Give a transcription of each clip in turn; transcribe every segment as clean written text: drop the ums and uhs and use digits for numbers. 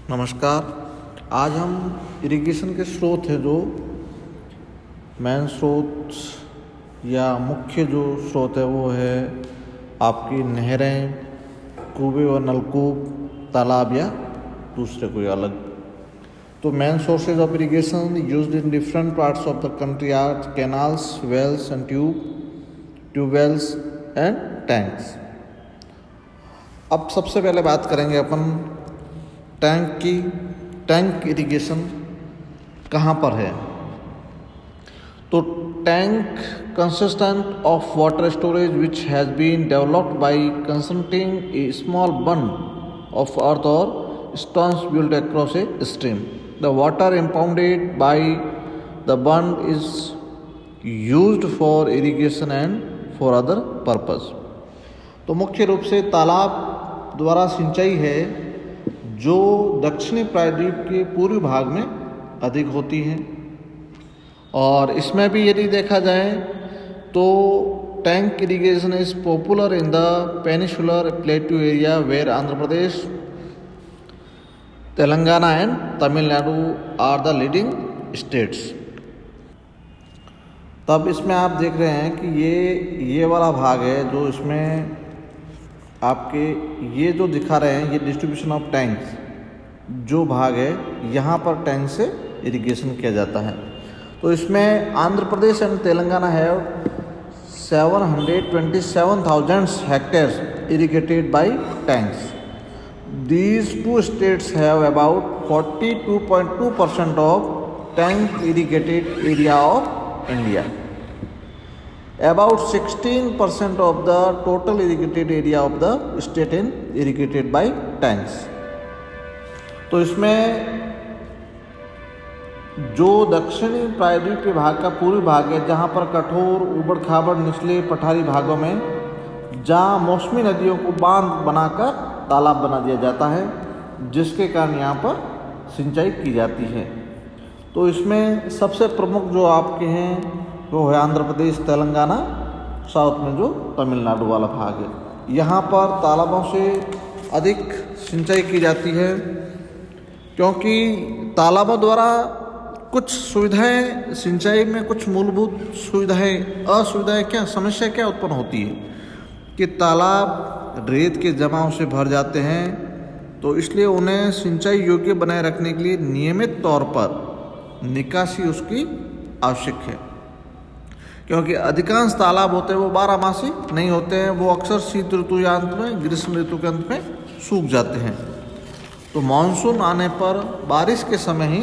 नमस्कार। आज हम इरिगेशन के स्रोत हैं जो मेन स्रोत या मुख्य जो स्रोत है वो है आपकी नहरें, कुएं और नलकूप, तालाब या दूसरे कोई अलग। तो main sources of irrigation used in different parts of the country are canals, wells and tubewells and tanks. अब सबसे पहले बात करेंगे अपन टैंक की। टैंक इरिगेशन कहाँ पर है? तो tank consistent of water storage which has been developed by concentrating a small bund of earth और stones built across a stream. The water impounded by the bund is used for irrigation and for other purpose. तो मुख्य रूप से तालाब द्वारा सिंचाई है जो दक्षिणी प्रायद्वीप के पूर्वी भाग में अधिक होती है। और इसमें भी यदि देखा जाए तो tank irrigation is popular in the peninsular plateau area where Andhra Pradesh, Telangana and Tamil Nadu are the leading states. तब इसमें आप देख रहे हैं कि ये वाला भाग है जो इसमें आपके ये जो दिखा रहे हैं ये डिस्ट्रीब्यूशन ऑफ टैंक्स जो भाग है यहाँ पर टैंक से इरिगेशन किया जाता है। तो इसमें आंध्र प्रदेश एंड तेलंगाना है 727,000 hectares irrigated by tanks. These two states have about 42.2% of tank irrigated area of India. About 16% of the total irrigated area of the state is irrigated by tanks. तो इसमें जो दक्षिणी प्रायद्वीपीय भाग का पूर्वी भाग है जहाँ पर कठोर ऊबड़ खाबड़ निचले पठारी भागों में जहाँ मौसमी नदियों को बांध बनाकर तालाब बना दिया जाता है जिसके कारण यहाँ पर सिंचाई की जाती है। तो इसमें सबसे प्रमुख जो आपके हैं वो है आंध्र प्रदेश, तेलंगाना, साउथ में जो तमिलनाडु वाला भाग है। यहाँ पर तालाबों से अधिक सिंचाई की जाती है क्योंकि तालाबों द्वारा कुछ सुविधाएं सिंचाई में कुछ मूलभूत असुविधाएं क्या समस्या क्या उत्पन्न होती है कि तालाब रेत के जमाव से भर जाते हैं। तो इसलिए उन्हें सिंचाई योग्य बनाए रखने के लिए नियमित तौर पर निकासी उसकी आवश्यक है क्योंकि अधिकांश तालाब होते हैं वो 12 मासी नहीं होते हैं, वो अक्सर शीत ऋतु या अंत में, ग्रीष्म ऋतु के अंत में सूख जाते हैं। तो मानसून आने पर बारिश के समय ही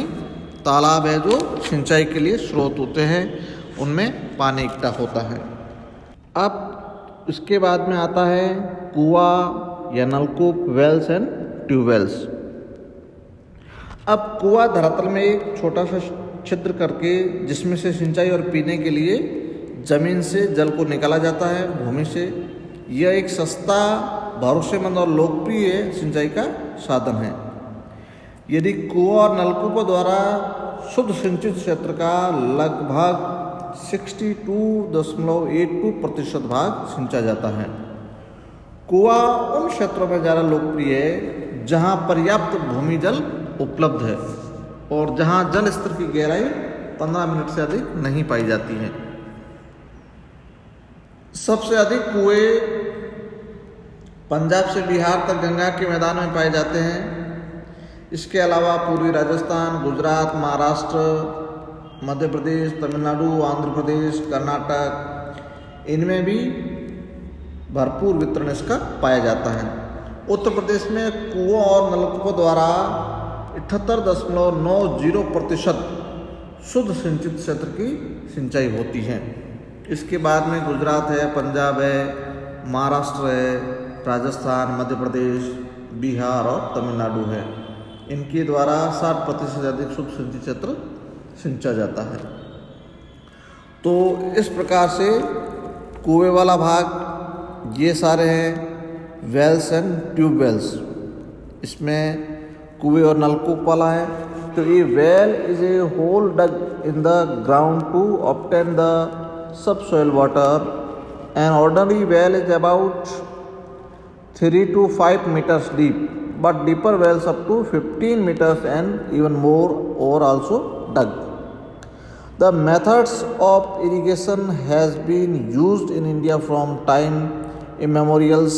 तालाब है जो सिंचाई के लिए स्रोत होते हैं, उनमें पानी इकट्ठा होता है। अब इसके बाद में आता है कुआं या नलकूप, वेल्स एंड ट्यूबवेल्स। अब कुआं धरातल में एक छोटा सा छिद्र करके जिसमें से सिंचाई और पीने के लिए जमीन से जल को निकाला जाता है भूमि से। यह एक सस्ता, भरोसेमंद और लोकप्रिय सिंचाई का साधन है। यदि कुआं और नलकूपों द्वारा शुद्ध सिंचित क्षेत्र का लगभग 62.82% भाग सिंचा जाता है। कुआं उन क्षेत्रों में ज़्यादा लोकप्रिय है जहां पर्याप्त भूमि जल उपलब्ध है और जहां जल स्तर की गहराई 15 मिनट से अधिक नहीं पाई जाती है। सबसे अधिक कुएं पंजाब से बिहार तक गंगा के मैदान में पाए जाते हैं। इसके अलावा पूर्वी राजस्थान, गुजरात, महाराष्ट्र, मध्य प्रदेश, तमिलनाडु, आंध्र प्रदेश, कर्नाटक, इनमें भी भरपूर वितरण इसका पाया जाता है। उत्तर प्रदेश में कुओं और नलकूपों द्वारा 78.90% शुद्ध सिंचित क्षेत्र की सिंचाई होती है। इसके बाद में गुजरात है, पंजाब है, महाराष्ट्र है, राजस्थान, मध्य प्रदेश, बिहार और तमिलनाडु है। इनके द्वारा 60% से अधिक शुद्ध सिंचित क्षेत्र सिंचा जाता है। तो इस प्रकार से कुएं वाला भाग ये सारे हैं वेल्स एंड ट्यूबवेल्स। इसमें कुएं और नलकूप वाला है। तो ये well is a hole dug in the ground to obtain the subsoil water. An ordinary well is about 3 to 5 meters deep, but deeper wells up to 15 meters and even more are also dug. The methods of irrigation has been used in India from time immemorials.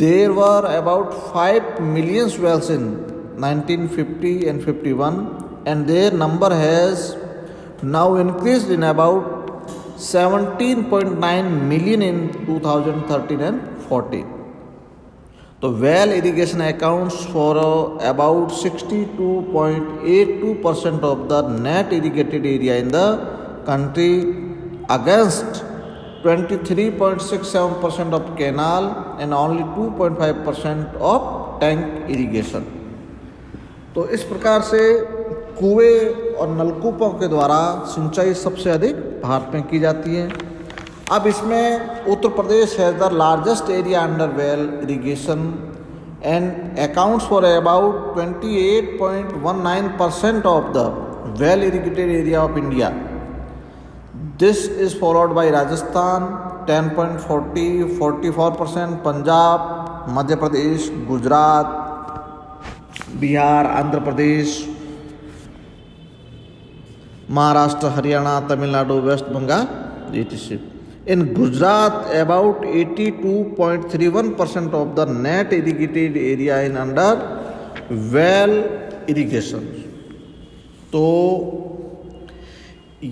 There were about 5 million wells in 1950 and 51, and their number has now increased in about 17.9 million in 2013 and 14. So well irrigation accounts for about 62.82% of the net irrigated area in the country against 23.67% of canal and only 2.5% of tank irrigation. तो इस प्रकार से कुएं और नलकूपों के द्वारा सिंचाई सबसे अधिक भारत में की जाती है। अब इसमें Uttar Pradesh has the largest area under well irrigation and accounts for about 28.19% of the well irrigated area of India. This is followed by Rajasthan 10.44%, Punjab, Madhya Pradesh, Gujarat, Bihar, Andhra Pradesh, Maharashtra, Haryana, Tamil Nadu, West Bengal, etc. In Gujarat, about 82.31% of the net irrigated area in under well irrigation. तो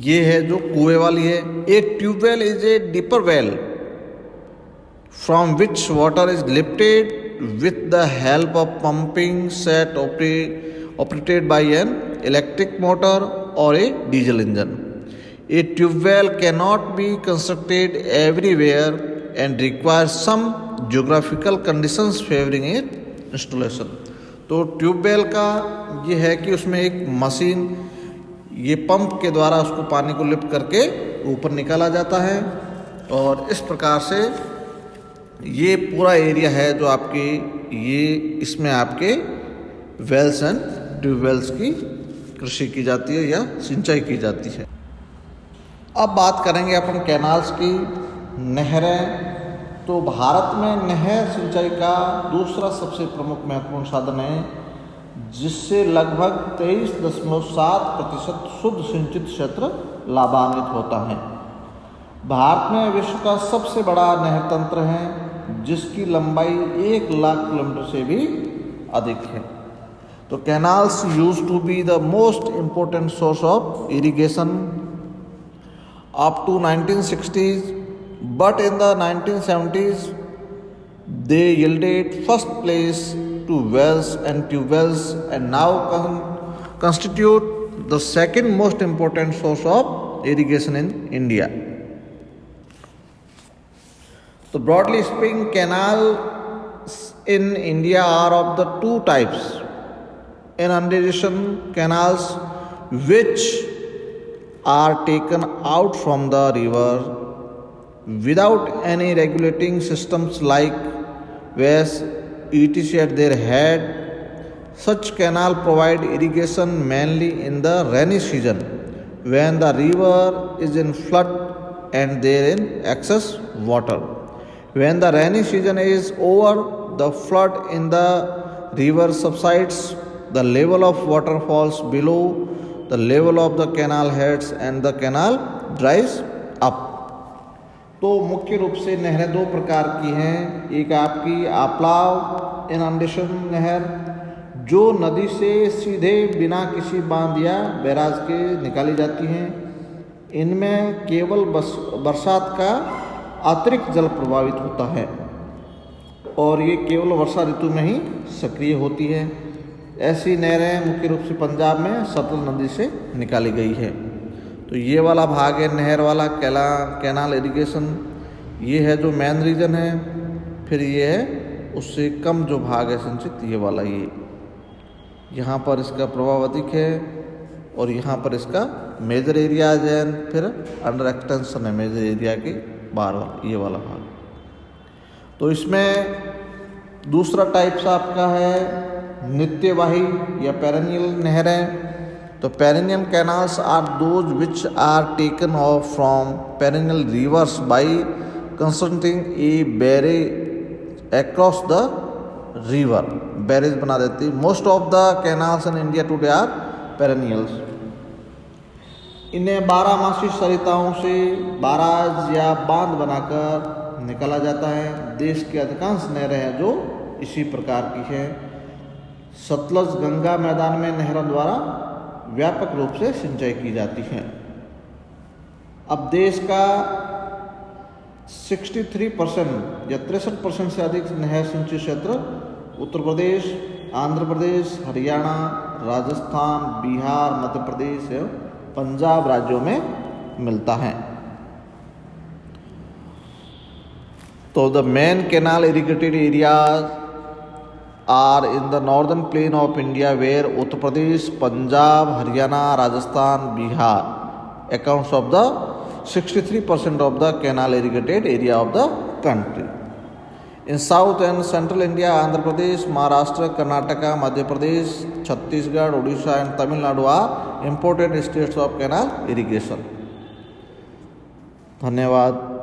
ये है जो कुएं वाली है. A tubewell is a deeper well from which water is lifted with the help of pumping set operated by an electric motor or a diesel engine. A tube well cannot be constructed everywhere and requires some geographical conditions favoring its installation. तो tubewell का ये है कि उसमें एक machine ये pump के द्वारा उसको पानी को लिफ्ट करके ऊपर निकाला जाता है और इस प्रकार से ये पूरा एरिया है जो आपके ये इसमें आपके वेल्स एंड ट्यूबवेल्स की कृषि की जाती है या सिंचाई की जाती है. अब बात करेंगे अपन कैनाल्स की, नहरें. तो भारत में नहर सिंचाई का दूसरा सबसे प्रमुख महत्वपूर्ण साधन है जिससे लगभग 23.7% शुद्ध सिंचित क्षेत्र लाभान्वित होता है. भारत में विश्व का सबसे बड़ा नहर तंत्र है जिसकी लंबाई 1 लाख किलोमीटर से भी अधिक है. तो canals use to be the most important source of irrigation up to 1960s, but in the 1970s they yielded first place to wells and tubewells and now constitute the second most important source of irrigation in India. So broadly speaking, canals in India are of the two types: inundation canals, which are taken out from the river without any regulating systems like wells etc. at their head. Such canal provide irrigation mainly in the rainy season when the river is in flood and there is excess water. When the rainy season is over, the flood in the river subsides, the level of water falls below the level of the canal heads and the canal dries up. तो मुख्य रूप से नहरें दो प्रकार की हैं. एक आपकी आप्लाव इनंडेशन नहर जो नदी से सीधे बिना किसी बांध या बैराज के निकाली जाती हैं. इनमें केवल बरसात का अतिरिक्त जल प्रभावित होता है और ये केवल वर्षा ऋतु में ही सक्रिय होती है. ऐसी नहरें मुख्य रूप से पंजाब में सतलुज नदी से निकाली गई है. तो ये वाला भाग है नहर वाला कैनाल इरिगेशन, ये है जो मेन रीजन है. फिर ये है उससे कम जो भाग है सिंचित, ये वाला ये यहाँ पर इसका प्रभाव अधिक है और यहाँ पर इसका मेजर एरिया है. फिर अंडर एक्सटेंशन है मेजर एरिया के बाहर वाला ये वाला भाग. तो इसमें दूसरा टाइप्स आपका है नित्यवाही या पेरेनियल नहरें. तो perennial canals are those which are taken off from perennial rivers by constructing a barrage across the river. Barrage बना देती। Most of the canals in India today are perennials. इन्हें 12 सरिताओं से बाराज या बांध बनाकर निकाला जाता है। देश की अधिकांश नहरें हैं जो इसी प्रकार की है। सतलज गंगा मैदान में नहरों द्वारा व्यापक रूप से सिंचाई की जाती है। अब देश का 63% या 63% से अधिक नहर सिंचित क्षेत्र उत्तर प्रदेश, आंध्र प्रदेश, हरियाणा, राजस्थान, बिहार, मध्य प्रदेश एवं पंजाब राज्यों में मिलता है। तो the main canal irrigated areas are in the northern plain of India where Uttar Pradesh, Punjab, Haryana, Rajasthan, Bihar accounts of the 63% of the canal irrigated area of the country. In South and Central India, Andhra Pradesh, Maharashtra, Karnataka, Madhya Pradesh, Chhattisgarh, Odisha and Tamil Nadu are important states of canal irrigation. धन्यवाद।